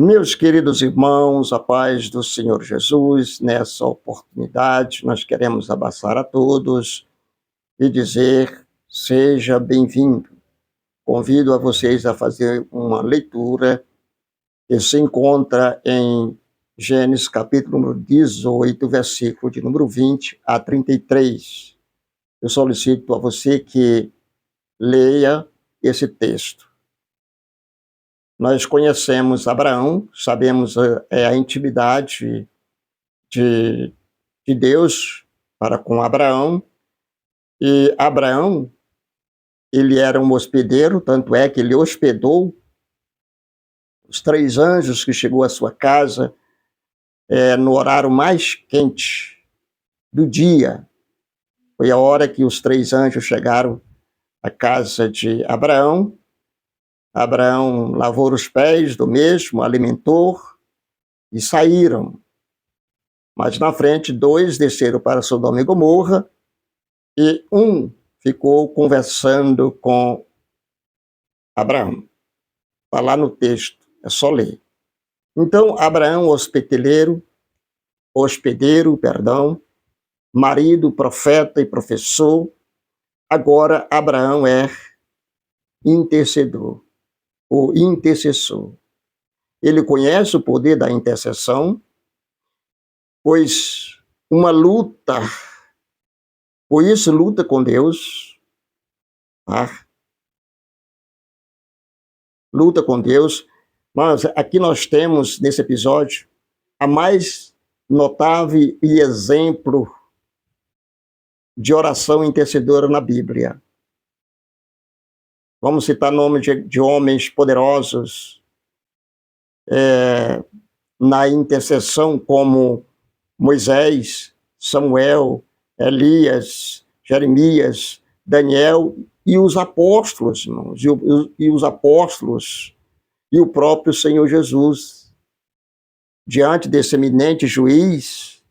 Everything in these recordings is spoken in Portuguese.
Meus queridos irmãos, a paz do Senhor Jesus, nessa oportunidade nós queremos abraçar a todos e dizer: seja bem-vindo. Convido a vocês a fazer uma leitura que se encontra em Gênesis capítulo número 18, versículo de número 20 a 33. Eu solicito a você que leia esse texto. Nós conhecemos Abraão, sabemos a intimidade de, de Deus para com Abraão, e Abraão, ele era um hospedeiro, tanto é que ele hospedou os 3 anjos que chegou à sua casa no horário mais quente do dia. Foi a hora que os 3 anjos chegaram à casa de Abraão. Abraão lavou os pés do mesmo, alimentou e saíram. Mas na frente, 2 desceram para Sodoma e Gomorra, e um ficou conversando com Abraão. Está lá no texto, é só ler. Então, Abraão, hospedeiro, marido, profeta e professor, agora Abraão é intercedor, ou intercessor. Ele conhece o poder da intercessão, pois uma luta, por isso luta com Deus, tá? Luta com Deus. Mas aqui nós temos, nesse episódio, a mais notável e exemplo de oração intercedora na Bíblia. Vamos citar nomes de homens poderosos na intercessão, como Moisés, Samuel, Elias, Jeremias, Daniel e os apóstolos, irmãos, e os apóstolos e o próprio Senhor Jesus. Diante desse eminente juiz,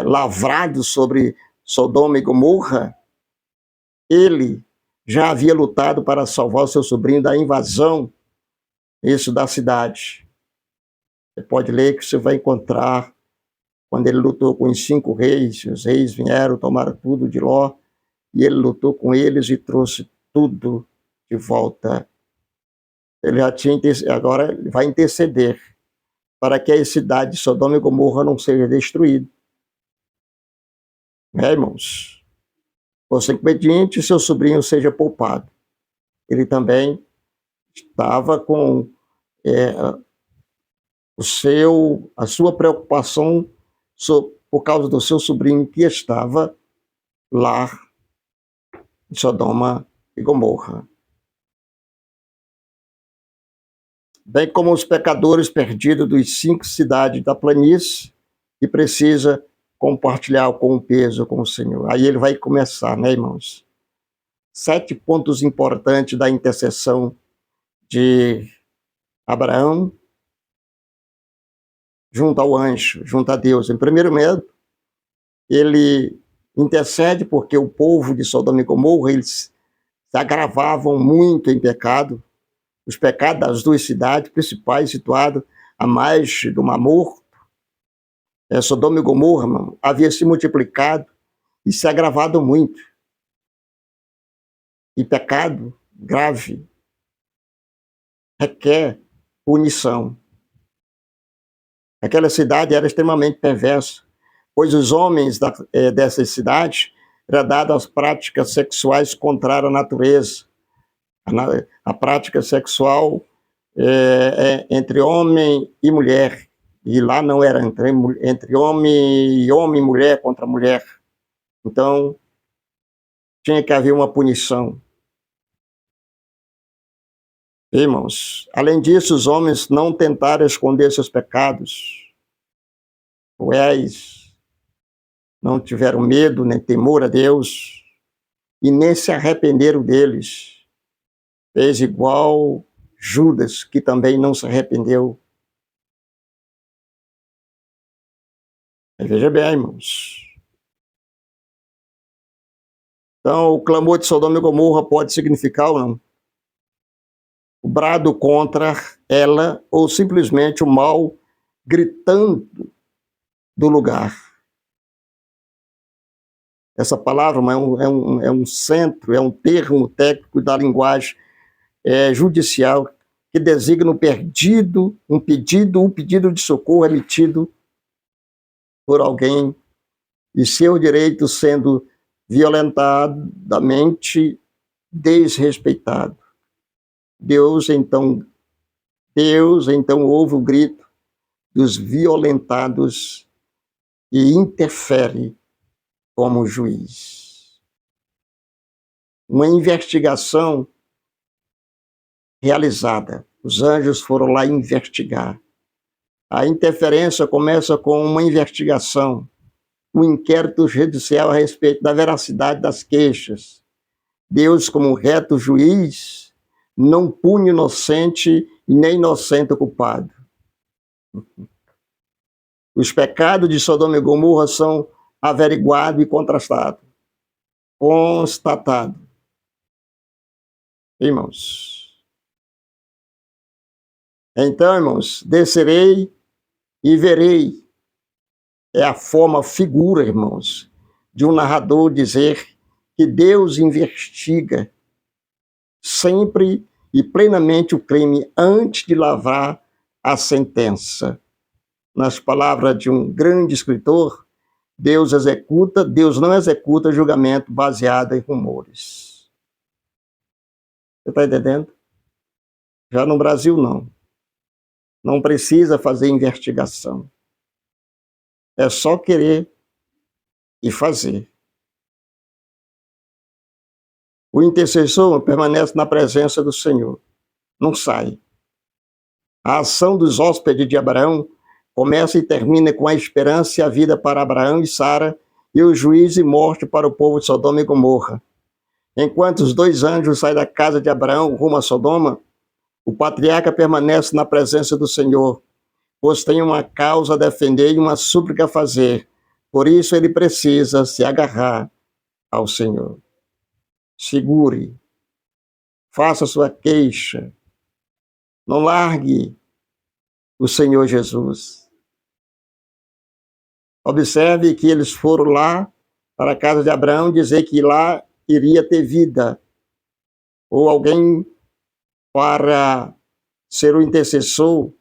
lavrado sobre Sodoma e Gomorra, ele já havia lutado para salvar o seu sobrinho da invasão, da cidade. Você pode ler que você vai encontrar quando ele lutou com os 5 reis, os reis vieram, tomaram tudo de Ló, e ele lutou com eles e trouxe tudo de volta. Ele já tinha, agora ele vai interceder para que a cidade de Sodoma e Gomorra não seja destruída. Irmãos? Consequentemente, seu sobrinho seja poupado. Ele também estava com a sua preocupação por causa do seu sobrinho que estava lá em Sodoma e Gomorra. Bem como os pecadores perdidos dos 5 cidades da planície, que precisa compartilhar com o peso com o Senhor. Aí ele vai começar, né, irmãos? 7 pontos importantes da intercessão de Abraão junto ao anjo, junto a Deus. Em primeiro lugar, ele intercede porque o povo de Sodoma e Gomorra, eles se agravavam muito em pecado. Os pecados das 2 cidades principais, situadas a mais do Mar Morto, Sodoma e Gomorra, mano, havia se multiplicado e se agravado muito. E pecado grave requer punição. Aquela cidade era extremamente perversa, pois os homens dessa cidade eram dados às práticas sexuais contrárias à natureza. A prática sexual entre homem e mulher, e lá não era entre homem e mulher contra mulher. Então, tinha que haver uma punição. Irmãos, além disso, os homens não tentaram esconder seus pecados cruéis, não tiveram medo nem temor a Deus, e nem se arrependeram deles. Fez igual Judas, que também não se arrependeu. Veja bem, irmãos. Então, o clamor de Sodoma e Gomorra pode significar ou não? o brado contra ela ou simplesmente o mal gritando do lugar. Essa palavra é um centro, é um termo técnico da linguagem judicial que designa um pedido de socorro emitido por alguém e seu direito sendo violentadamente desrespeitado. Deus então ouve o grito dos violentados e interfere como juiz. Uma investigação realizada. Os anjos foram lá investigar. A interferência começa com uma investigação, um inquérito judicial a respeito da veracidade das queixas. Deus, como reto juiz, não pune inocente e nem inocente culpado. Os pecados de Sodoma e Gomorra são averiguados e contrastados. Constatado. Irmãos. Então, irmãos, descerei e verei. É a figura, irmãos, de um narrador dizer que Deus investiga sempre e plenamente o crime antes de lavrar a sentença. Nas palavras de um grande escritor, Deus não executa julgamento baseado em rumores. Você está entendendo? Já no Brasil, não. Não precisa fazer investigação. É só querer e fazer. O intercessor permanece na presença do Senhor, não sai. A ação dos hóspedes de Abraão começa e termina com a esperança e a vida para Abraão e Sara e o juízo e morte para o povo de Sodoma e Gomorra. Enquanto os dois anjos saem da casa de Abraão rumo a Sodoma, o patriarca permanece na presença do Senhor, pois tem uma causa a defender e uma súplica a fazer. Por isso ele precisa se agarrar ao Senhor. Segure, faça sua queixa, não largue o Senhor Jesus. Observe que eles foram lá para a casa de Abraão dizer que lá iria ter vida, ou alguém para ser o intercessor,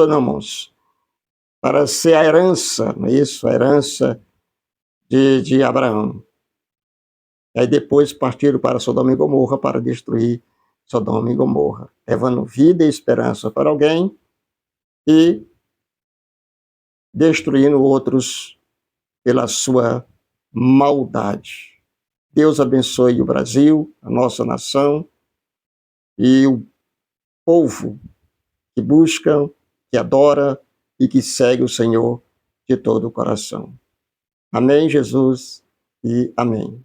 não, irmãos, para ser a herança, não é isso? A herança de Abraão. Aí depois partiram para Sodoma e Gomorra para destruir Sodoma e Gomorra, levando vida e esperança para alguém e destruindo outros pela sua maldade. Deus abençoe o Brasil, a nossa nação e o povo que busca, que adora e que segue o Senhor de todo o coração. Amém, Jesus, e amém.